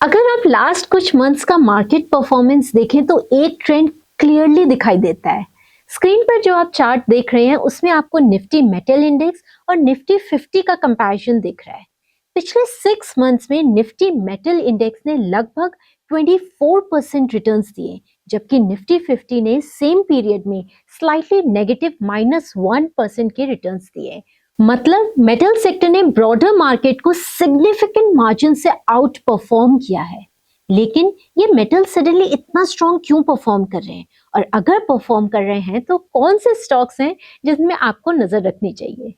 अगर आप लास्ट कुछ मंथ्स का मार्केट परफॉर्मेंस देखें तो एक ट्रेंड क्लियरली दिखाई देता है। स्क्रीन पर जो आप चार्ट देख रहे हैं उसमें आपको निफ्टी मेटल इंडेक्स और निफ्टी 50 का कंपैरिजन दिख रहा है। पिछले 6 मंथ्स में निफ्टी मेटल इंडेक्स ने लगभग 24% रिटर्न्स दिए, जबकि निफ्टी 50 ने सेम पीरियड में स्लाइटली नेगेटिव -1% के रिटर्न्स दिए। मतलब मेटल सेक्टर ने ब्रॉडर मार्केट को सिग्निफिकेंट मार्जिन से आउट परफॉर्म किया है। लेकिन ये मेटल सडनली इतना स्ट्रॉन्ग क्यों परफॉर्म कर रहे हैं, और अगर परफॉर्म कर रहे हैं तो कौन से स्टॉक्स हैं जिसमें आपको नजर रखनी चाहिए?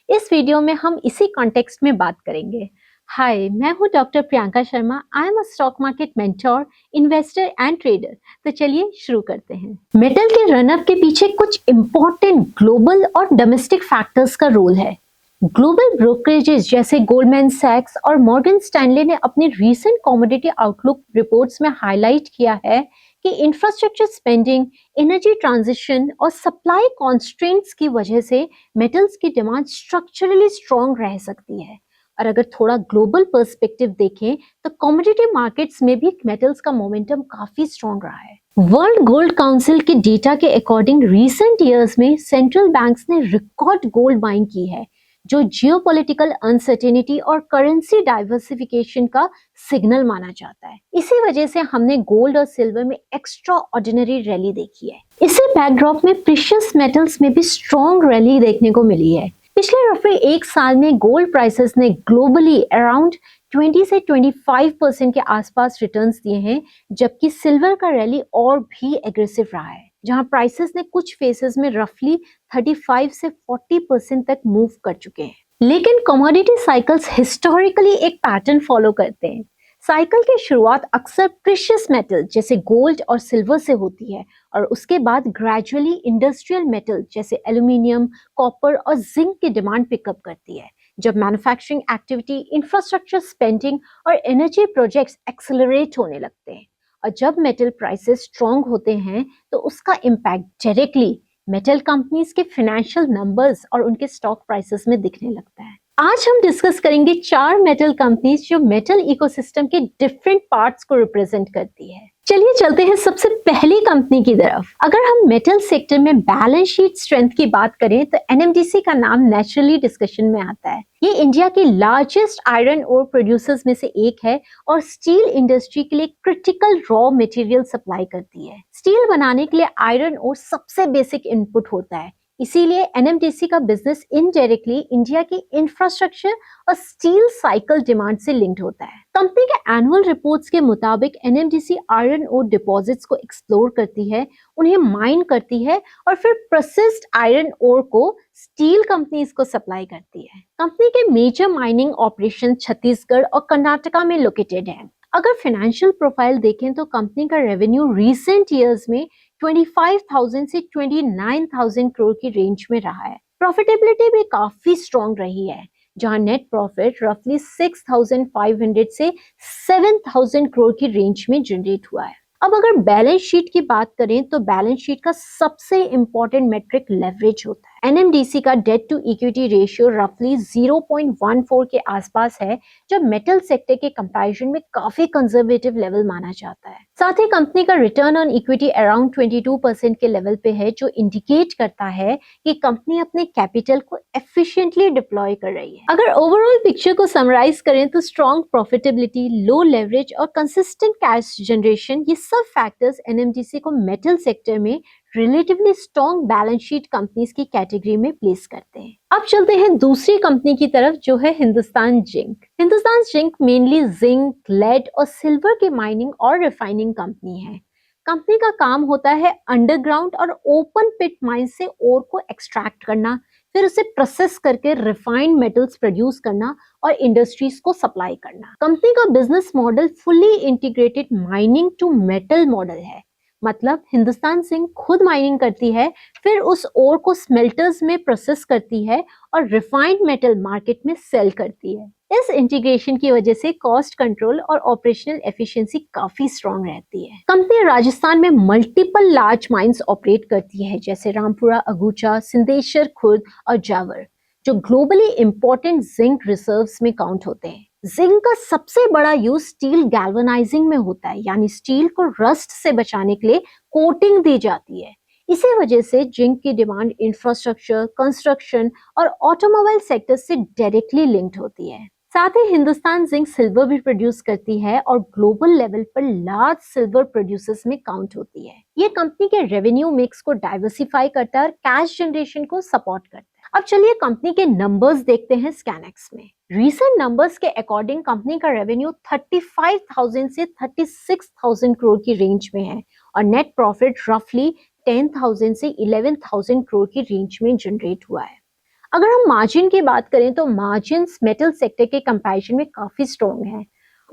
इस वीडियो में हम इसी कॉन्टेक्स्ट में बात करेंगे। हाय, मैं हूं doctor Priyanka Sharma. I am a stock market mentor, investor and trader. तो चलिए शुरू करते हैं। मेटल के रनअप के पीछे कुछ इंपॉर्टेंट ग्लोबल और डोमेस्टिक फैक्टर्स का रोल है। ग्लोबल ब्रोकरेजेस जैसे गोल्डमैन सैक्स और मॉर्गन स्टैनले ने अपनी रीसेंट कमोडिटी आउटलुक रिपोर्ट्स में हाईलाइट किया है कि इंफ्रास्ट्रक्चर स्पेंडिंग, एनर्जी ट्रांजिशन और सप्लाई कॉन्स्ट्रेंट्स की वजह से मेटल्स की डिमांड स्ट्रक्चरली स्ट्रॉन्ग रह सकती है। और अगर थोड़ा ग्लोबल पर्सपेक्टिव देखें तो कमोडिटी मार्केट्स में भी मेटल्स का मोमेंटम काफी स्ट्रॉन्ग रहा है। वर्ल्ड गोल्ड काउंसिल के डेटा के अकॉर्डिंग रिसेंट ईयर्स में सेंट्रल बैंक्स ने रिकॉर्ड गोल्ड बाइंग की है, जो जियोपॉलिटिकल अनसर्टेनिटी और करेंसी डाइवर्सिफिकेशन का सिग्नल माना जाता है। इसी वजह से हमने गोल्ड और सिल्वर में एक्स्ट्रा ऑर्डिनरी रैली देखी है। इसी बैकड्रॉप में प्रीशियस मेटल्स में भी स्ट्रॉन्ग रैली देखने को मिली है। पिछले रफली एक साल में गोल्ड प्राइसेस ने ग्लोबली अराउंड 20 से 25% के आसपास रिटर्न्स दिए हैं, जबकि सिल्वर का रैली और भी एग्रेसिव रहा है, जहां प्राइसेस ने कुछ फेसेस में रफली 35 से 40% तक मूव कर चुके हैं। लेकिन कमोडिटी साइकिल्स हिस्टोरिकली एक पैटर्न फॉलो करते हैं। साइकिल की शुरुआत अक्सर प्रीशियस मेटल जैसे गोल्ड और सिल्वर से होती है, और उसके बाद ग्रेजुअली इंडस्ट्रियल मेटल जैसे एल्यूमिनियम, कॉपर और जिंक की डिमांड पिकअप करती है, जब मैन्युफैक्चरिंग एक्टिविटी, इंफ्रास्ट्रक्चर स्पेंडिंग और एनर्जी प्रोजेक्ट्स एक्सेलरेट होने लगते हैं। और जब मेटल प्राइसेस स्ट्रॉन्ग होते हैं तो उसका इम्पैक्ट डायरेक्टली मेटल कंपनीज के फाइनेंशियल नंबर्स और उनके स्टॉक प्राइसेस में दिखने लगता है। आज हम डिस्कस करेंगे 4 मेटल कंपनीज जो मेटल इकोसिस्टम के डिफरेंट पार्ट्स को रिप्रेजेंट करती है। चलिए चलते हैं सबसे पहली कंपनी की तरफ। अगर हम मेटल सेक्टर में बैलेंस शीट स्ट्रेंथ की बात करें तो एनएमडीसी का नाम नेचुरली डिस्कशन में आता है। ये इंडिया के लार्जेस्ट आयरन ओर प्रोड्यूसर्स में से एक है और स्टील इंडस्ट्री के लिए क्रिटिकल रॉ मटेरियल सप्लाई करती है। स्टील बनाने के लिए आयरन ओर सबसे बेसिक इनपुट होता है, इसीलिए एनएमडीसी का बिजनेस इनडायरेक्टली इंडिया की इंफ्रास्ट्रक्चर और स्टील साइकिल डिमांड से लिंक्ड होता है। कंपनी के एनुअल रिपोर्ट्स के मुताबिक एनएमडीसी आयरन ओर डिपॉजिट्स को एक्सप्लोर करती है, उन्हें माइन करती है और फिर प्रोसेस्ड आयरन ओर को स्टील कंपनीज को सप्लाई करती है। कंपनी के मेजर माइनिंग ऑपरेशन छत्तीसगढ़ और कर्नाटका में लोकेटेड है। अगर फाइनेंशियल प्रोफाइल देखें तो कंपनी का रेवेन्यू रिसेंट ईयर्स में 25,000 से 29,000 करोड़ की रेंज में रहा है। प्रॉफिटेबिलिटी भी काफी स्ट्रॉन्ग रही है, जहां नेट प्रॉफिट रफली 6,500 से 7,000 करोड़ की रेंज में जनरेट हुआ है। अब अगर बैलेंस शीट की बात करें तो बैलेंस शीट का सबसे इंपॉर्टेंट मेट्रिक लेवरेज होता है। एनएमडीसी का डेट टू इक्विटी रेशियो रफली 0.14 के आसपास है, जो मेटल सेक्टर के कंपैरिजन में काफी कंजर्वेटिव लेवल माना जाता है। साथ ही कंपनी का रिटर्न ऑन इक्विटी अराउंड 22% के लेवल पे है, जो इंडिकेट करता है कि कंपनी अपने कैपिटल को एफिशिएंटली डिप्लॉय कर रही है। अगर ओवरऑल पिक्चर को समराइज करें तो स्ट्रॉन्ग प्रॉफिटेबिलिटी, लो लेवरेज और कंसिस्टेंट कैश जनरेशन, ये सब फैक्टर्स एनएमडीसी को मेटल सेक्टर में relatively strong balance sheet companies की कैटेगरी में प्लेस करते हैं। अब चलते हैं दूसरी कंपनी की तरफ, जो है Hindustan Zinc. Hindustan Zinc mainly zinc, lead और सिल्वर की माइनिंग और रिफाइनिंग कंपनी है। कंपनी का काम होता है अंडरग्राउंड और ओपन पिट माइन से ओर को एक्सट्रैक्ट करना, फिर उसे प्रोसेस करके रिफाइंड मेटल्स प्रोड्यूस करना और इंडस्ट्रीज को सप्लाई करना। कंपनी का business model fully integrated mining to metal model है। मतलब हिंदुस्तान जिंक खुद माइनिंग करती है, फिर उस ओर को स्मेल्टर्स में प्रोसेस करती है और रिफाइंड मेटल मार्केट में सेल करती है। इस इंटीग्रेशन की वजह से कॉस्ट कंट्रोल और ऑपरेशनल एफिशिएंसी काफी स्ट्रॉन्ग रहती है। कंपनी राजस्थान में मल्टीपल लार्ज माइंस ऑपरेट करती है, जैसे रामपुरा, अगुचा, सिंदेश्वर खुर्द और जावर। जो ग्लोबली इंपॉर्टेंट जिंक रिजर्व्स में काउंट होते हैं। जिंक का सबसे बड़ा यूज स्टील गैल्वेनाइजिंग में होता है, यानी स्टील को रस्ट से बचाने के लिए कोटिंग दी जाती है। इसी वजह से जिंक की डिमांड इंफ्रास्ट्रक्चर, कंस्ट्रक्शन और ऑटोमोबाइल सेक्टर से डायरेक्टली लिंक्ड होती है। साथ ही हिंदुस्तान जिंक सिल्वर भी प्रोड्यूस करती है और ग्लोबल लेवल पर लार्ज सिल्वर प्रोड्यूसर्स में काउंट होती है। ये कंपनी के रेवेन्यू मिक्स को डाइवर्सिफाई करता है और कैश जनरेशन को सपोर्ट करता है। अब चलिए कंपनी के नंबर्स देखते हैं स्कैनेक्स में। रीसेंट नंबर्स के अकॉर्डिंग कंपनी का रेवेन्यू 35,000 से 36,000 करोड़ की रेंज में है और नेट प्रॉफिट रफली 10,000 से 11,000 करोड़ की रेंज में जनरेट हुआ है। अगर हम मार्जिन की बात करें तो मार्जिन्स मेटल सेक्टर के कंपैरिजन में काफी स्ट्रॉन्ग है।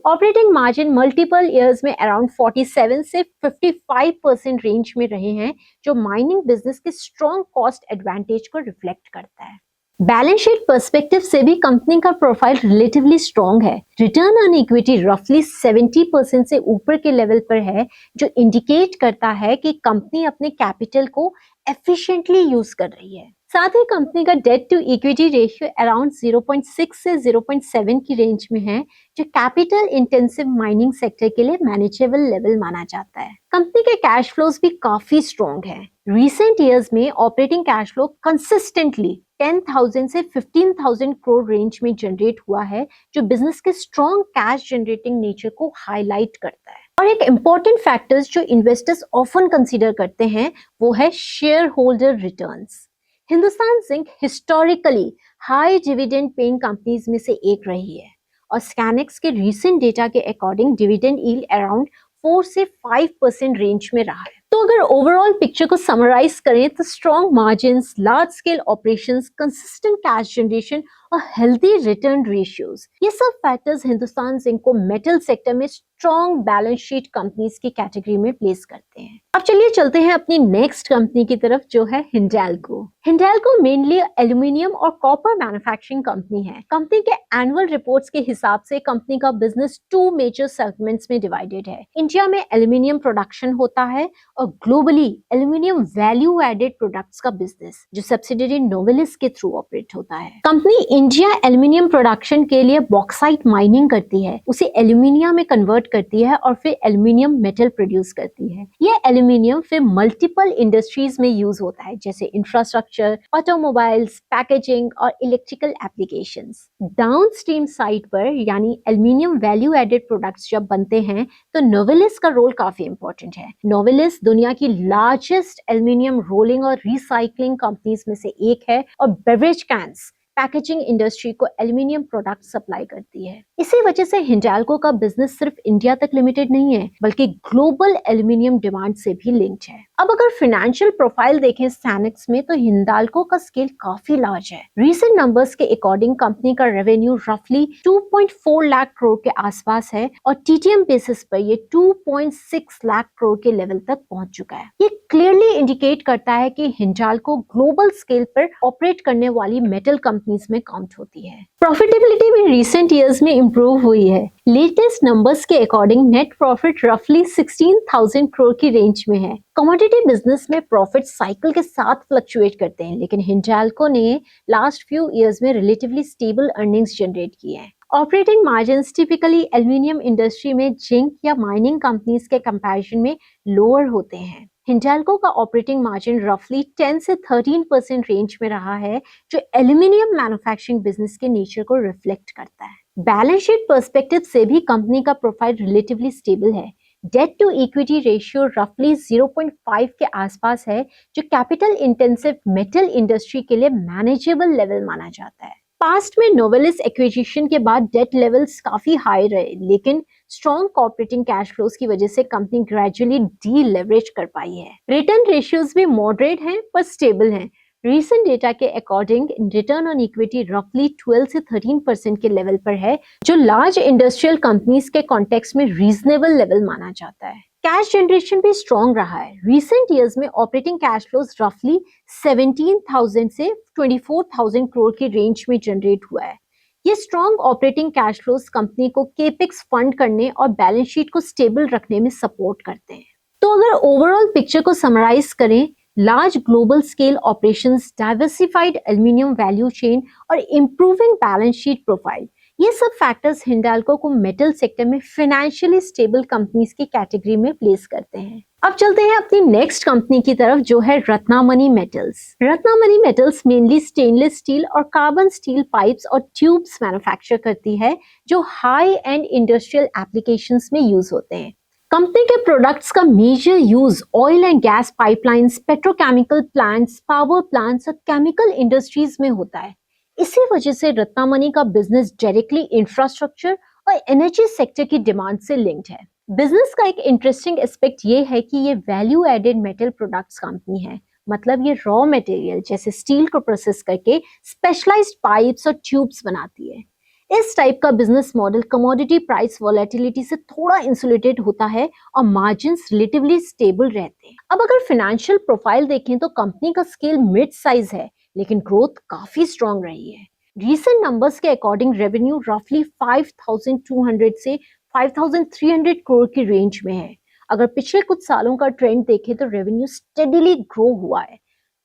ऑपरेटिंग मार्जिन मल्टीपल ईयर्स में अराउंड 47 से 55% रेंज में रहे हैं, जो माइनिंग बिजनेस के स्ट्रॉन्ग कॉस्ट एडवांटेज को रिफ्लेक्ट करता है। बैलेंस शीट पर्सपेक्टिव से भी कंपनी का प्रोफाइल रिलेटिवली स्ट्रॉन्ग है। रिटर्न ऑन इक्विटी रफली 70% से ऊपर के लेवल पर है, जो इंडिकेट करता है कि कंपनी अपने कैपिटल को एफिशिएंटली यूज कर रही है। साथ ही कंपनी का debt to equity ratio around 0.6 से 0.7 की रेंज में है, जो कैपिटल इंटेंसिव माइनिंग सेक्टर के लिए मैनेजेबल लेवल माना जाता है। कंपनी के कैश फ्लोज भी काफी स्ट्रॉन्ग है। रिसेंट ईयर्स में ऑपरेटिंग कैश फ्लो कंसिस्टेंटली 10,000 से 15,000 करोड़ रेंज में जनरेट हुआ है, जो बिजनेस के स्ट्रॉन्ग कैश जनरेटिंग नेचर को हाईलाइट करता है। और एक इम्पॉर्टेंट फैक्टर्स जो इन्वेस्टर्स ऑफन कंसीडर करते हैं वो है share holder returns. Hindustan zinc historically high dividend paying companies में से एक रही है और स्कैनेक्स के रीसेंट डेटा के अकॉर्डिंग डिविडेंड यील्ड अराउंड 4 से 5% रेंज में रहा है। तो अगर ओवरऑल पिक्चर को समराइज करें तो strong margins, large scale operations, consistent cash generation और हेल्दी रिटर्न रेशियोज, ये सब फैक्टर्स हिंदुस्तान जिंक को मेटल सेक्टर में स्ट्रॉन्ग बैलेंस शीट कंपनीज की कैटेगरी में प्लेस करते हैं। अब चलिए चलते हैं अपनी नेक्स्ट कंपनी की तरफ, जो है हिंडाल्को। हिंडाल्को मेनली एल्यूमिनियम और कॉपर मैन्युफैक्चरिंग कंपनी है। कंपनी के एनुअल रिपोर्ट्स के हिसाब से कंपनी का बिजनेस 2 मेजर सेगमेंट्स में डिवाइडेड है। इंडिया में एल्यूमिनियम प्रोडक्शन होता है और globally aluminium value added products का बिजनेस, जो सब्सिडियरी नोवेलिस के थ्रू ऑपरेट होता है। कंपनी इंडिया एल्यूमिनियम प्रोडक्शन के लिए बॉक्साइट माइनिंग करती है, उसे एल्यूमिनियम में कन्वर्ट करती है और फिर एल्यूमिनियम मेटल प्रोड्यूस करती है। ये एल्यूमिनियम फिर मल्टीपल इंडस्ट्रीज में यूज होता है, जैसे इंफ्रास्ट्रक्चर, ऑटोमोबाइल्स, पैकेजिंग और इलेक्ट्रिकल एप्लीकेशंस। डाउनस्ट्रीम साइड पर यानी एल्यूमिनियम वैल्यू एडेड प्रोडक्ट्स जब बनते हैं तो नोवेलिस का रोल काफी इंपॉर्टेंट है। नोवेलिस दुनिया की लार्जेस्ट एल्यूमिनियम रोलिंग और रिसाइकलिंग कंपनीज में से एक है और बेवरेज कैंस पैकेजिंग इंडस्ट्री को एल्यूमिनियम प्रोडक्ट सप्लाई करती है। इसी वजह से हिंडाल्को का बिजनेस सिर्फ इंडिया तक लिमिटेड नहीं है, बल्कि ग्लोबल एल्यूमिनियम डिमांड से भी लिंक्ड है। अब अगर फाइनेंशियल प्रोफाइल देखें स्टैनिक्स में तो हिंडाल्को का स्केल काफी लार्ज है। रीसेंट नंबर्स के अकॉर्डिंग कंपनी का रेवेन्यू रफली 2.4 लाख करोड़ के आसपास है और टीटीएम बेसिस पर ये 2.6 लाख करोड़ के लेवल तक पहुंच चुका है। ये क्लियरली इंडिकेट करता है कि हिंडाल्को ग्लोबल स्केल पर ऑपरेट करने वाली मेटल कंपनीज में काउंट होती है। प्रॉफिटेबिलिटी भी रिसेंट ईयर्स में इंप्रूव हुई है। लेटेस्ट नंबर्स के अकॉर्डिंग नेट प्रॉफिट रफली 16,000 करोड़ की रेंज में है। कमोडिटी बिजनेस में प्रॉफिट साइकिल के साथ फ्लक्चुएट करते हैं, लेकिन हिंडाल्को ने लास्ट फ्यू इयर्स में रिलेटिवली स्टेबल अर्निंग्स जनरेट की है। Operating margins typically aluminium industry में जिंक या माइनिंग कंपनीज के कंपैरिजन में लोअर होते हैं। हिंडाल्को का ऑपरेटिंग मार्जिन रफली 10 से 13% रेंज में रहा है, जो एल्यूमिनियम मैन्युफैक्चरिंग बिजनेस के नेचर को रिफ्लेक्ट करता है। बैलेंस शीट पर्सपेक्टिव से भी कंपनी का प्रोफाइल रिलेटिवली स्टेबल है। डेट टू इक्विटी रेशियो रफली 0.5 के आसपास है, जो कैपिटल इंटेंसिव मेटल इंडस्ट्री के लिए मैनेजेबल लेवल माना जाता है। पास्ट में नोवेलिस एक्विजिशन के बाद डेट लेवल्स काफी हाई रहे, लेकिन स्ट्रॉन्ग ऑपरेटिंग कैश फ्लोज की वजह से कंपनी ग्रेजुअली डी लेवरेज कर पाई है। रिटर्न रेशियोज भी मॉडरेट हैं पर स्टेबल हैं। रीसेंट डेटा के अकॉर्डिंग रिटर्न ऑन इक्विटी रफली 12 से 13% के लेवल पर है, जो लार्ज इंडस्ट्रियल कंपनीज के कॉन्टेक्स्ट में रीजनेबल लेवल माना जाता है। कैश जनरेशन भी स्ट्रॉन्ग रहा है। रीसेंट ईयर्स में ऑपरेटिंग कैश फ्लोज रफली 17,000 से 24,000 करोड़ की रेंज में जनरेट हुआ है। ये strong operating cash flows company को केपेक्स फंड करने और बैलेंस शीट को स्टेबल रखने में सपोर्ट करते हैं। तो अगर ओवरऑल पिक्चर को समराइज करें large global scale operations, diversified aluminium value chain और इम्प्रूविंग बैलेंस शीट प्रोफाइल, ये सब फैक्टर्स हिंडाल्को को मेटल सेक्टर में फाइनेंशियली स्टेबल कंपनीज की कैटेगरी में प्लेस करते हैं। अब चलते हैं अपनी नेक्स्ट कंपनी की तरफ, जो है Ratnamani metals. Ratnamani metals mainly stainless steel और कार्बन स्टील पाइप्स और ट्यूब्स मैन्युफैक्चर करती है, जो हाई एंड इंडस्ट्रियल एप्लीकेशंस में यूज होते हैं। कंपनी के प्रोडक्ट्स का major use oil and gas pipelines, petrochemical plants, power plants और केमिकल इंडस्ट्रीज में होता है। इसी वजह से रत्नामणि का बिजनेस डायरेक्टली इंफ्रास्ट्रक्चर और एनर्जी सेक्टर की डिमांड से लिंक्ड है। बिजनेस का एक इंटरेस्टिंग एस्पेक्ट ये है कि ये value added metal products company है, मतलब ये रॉ मटेरियल जैसे स्टील को प्रोसेस करके स्पेशलाइज्ड पाइप्स और ट्यूब्स बनाती है। इस टाइप का business model commodity price volatility से थोड़ा इंसुलेटेड होता है और मार्जिन्स रिलेटिवली स्टेबल रहते हैं। अब अगर फाइनेंशियल प्रोफाइल देखें तो कंपनी का स्केल मिड साइज है, लेकिन ग्रोथ काफी स्ट्रॉन्ग रही है। रीसेंट नंबर्स के अकॉर्डिंग रेवेन्यू रफली 5200 से 5300 करोड़ की रेंज में है। अगर पिछले कुछ सालों का ट्रेंड देखें तो रेवेन्यू स्टेडीली ग्रो हुआ है।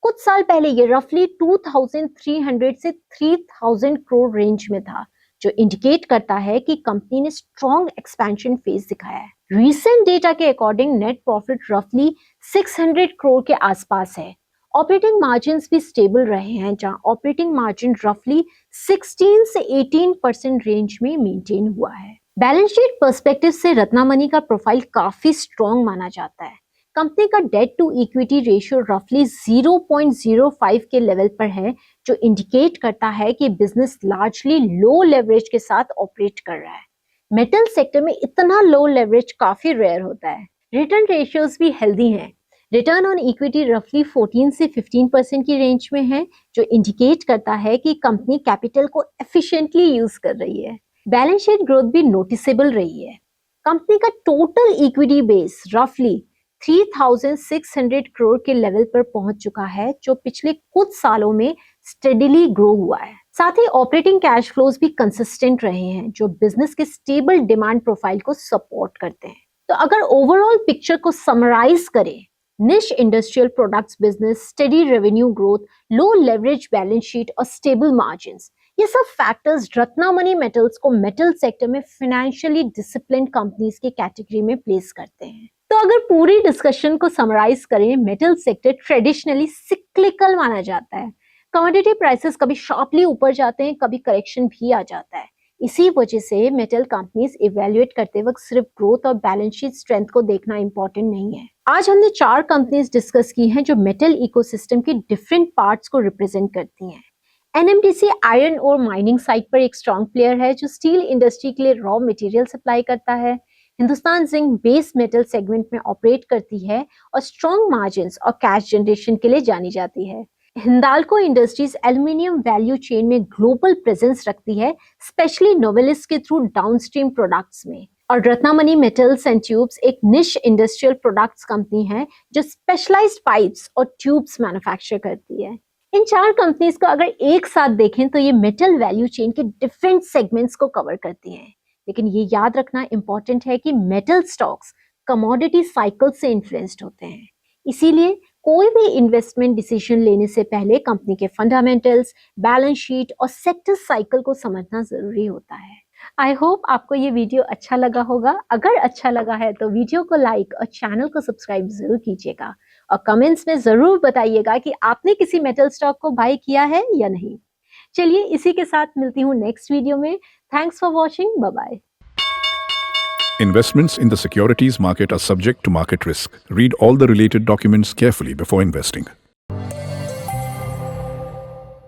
कुछ साल पहले ये रफली 2300 से 3000 करोड़ रेंज में था, जो इंडिकेट करता है कि कंपनी ने स्ट्रॉन्ग एक्सपेंशन फेज दिखाया है। रीसेंट डेटा के अकॉर्डिंग नेट प्रॉफिट रफली 600 करोड़ के आसपास है। ऑपरेटिंग मार्जिन्स भी स्टेबल रहे हैं, जहां ऑपरेटिंग मार्जिन रफली 16 से 18% रेंज में मेंटेन हुआ है। बैलेंस शीट पर्सपेक्टिव से रत्नामणि का प्रोफाइल काफी स्ट्रॉन्ग माना जाता है। कंपनी का डेट टू इक्विटी रेशियो रफली 0.05 के लेवल पर है, जो इंडिकेट करता है कि बिजनेस लार्जली लो लेवरेज के साथ ऑपरेट कर रहा है। मेटल सेक्टर में इतना लो लेवरेज काफी रेयर होता है। रिटर्न रेशियोज भी हेल्दी हैं। रिटर्न ऑन इक्विटी रफली 14 से 15% की रेंज में है, जो इंडिकेट करता है कि कंपनी कैपिटल को एफिशिएंटली यूज कर रही है। बैलेंस शीट ग्रोथ भी नोटिसेबल रही है। कंपनी का टोटल इक्विटी बेस रफली 3600 करोड़ के लेवल पर पहुंच चुका है, जो पिछले कुछ सालों में स्टेडीली ग्रो हुआ है। साथ ही ऑपरेटिंग कैश फ्लोज भी कंसिस्टेंट रहे हैं, जो बिजनेस के स्टेबल डिमांड प्रोफाइल को सपोर्ट करते हैं। तो अगर ओवरऑल पिक्चर को समराइज करें, niche industrial products business, steady revenue growth, low leverage balance sheet और स्टेबल मार्जिन्स, ये सब फैक्टर्स रत्नामणि मेटल्स को मेटल सेक्टर में फाइनेंशियली डिसिप्लिन्ड कंपनीज की कैटेगरी में प्लेस करते हैं। तो अगर पूरी डिस्कशन को समराइज करें, मेटल सेक्टर ट्रेडिशनली सिक्लिकल माना जाता है। कमोडिटी प्राइसेस कभी शार्पली ऊपर जाते हैं, कभी करेक्शन भी आ जाता है। इसी वजह से मेटल कंपनीज इवैल्यूएट करते वक्त सिर्फ ग्रोथ और बैलेंस शीट स्ट्रेंथ को देखना इंपॉर्टेंट नहीं है। आज हमने 4 कंपनीज डिस्कस की हैं जो मेटल इकोसिस्टम के डिफरेंट पार्ट्स को रिप्रेजेंट करती हैं। एनएमडीसी आयरन और माइनिंग साइड पर एक स्ट्रॉन्ग प्लेयर है, जो स्टील इंडस्ट्री के लिए रॉ मटेरियल सप्लाई करता है। Hindustan zinc base metal segment में ऑपरेट करती है और स्ट्रॉन्ग मार्जिन्स और कैश जनरेशन के लिए जानी जाती है। Hindalco industries aluminium value chain में ग्लोबल प्रेजेंस रखती है, स्पेशली नोवेलिस के थ्रू डाउनस्ट्रीम प्रोडक्ट्स में। और रत्नामणि मेटल्स एंड ट्यूब्स एक निश इंडस्ट्रियल प्रोडक्ट्स कंपनी है, जो स्पेशलाइज्ड पाइप्स और ट्यूब्स मैन्युफैक्चर करती है। इन 4 कंपनीज को अगर एक साथ देखें तो ये मेटल वैल्यू चेन के डिफरेंट सेगमेंट्स को कवर करती हैं। लेकिन ये याद रखना इंपॉर्टेंट है कि मेटल स्टॉक्स कमोडिटी साइकिल से इन्फ्लुएंस्ड होते हैं। इसीलिए कोई भी इन्वेस्टमेंट डिसीजन लेने से पहले कंपनी के फंडामेंटल्स, बैलेंस शीट और सेक्टर साइकिल को समझना जरूरी होता है। आई होप आपको ये वीडियो अच्छा लगा होगा। अगर अच्छा लगा है तो वीडियो को लाइक और चैनल को सब्सक्राइब जरूर कीजिएगा और कमेंट्स में जरूर बताइएगा कि आपने किसी मेटल स्टॉक को बाय किया है या नहीं। चलिए इसी के साथ मिलती हूँ नेक्स्ट वीडियो में। Thanks for watching. Bye bye. Investments in the securities market are subject to market risk. Read all the related documents carefully before investing.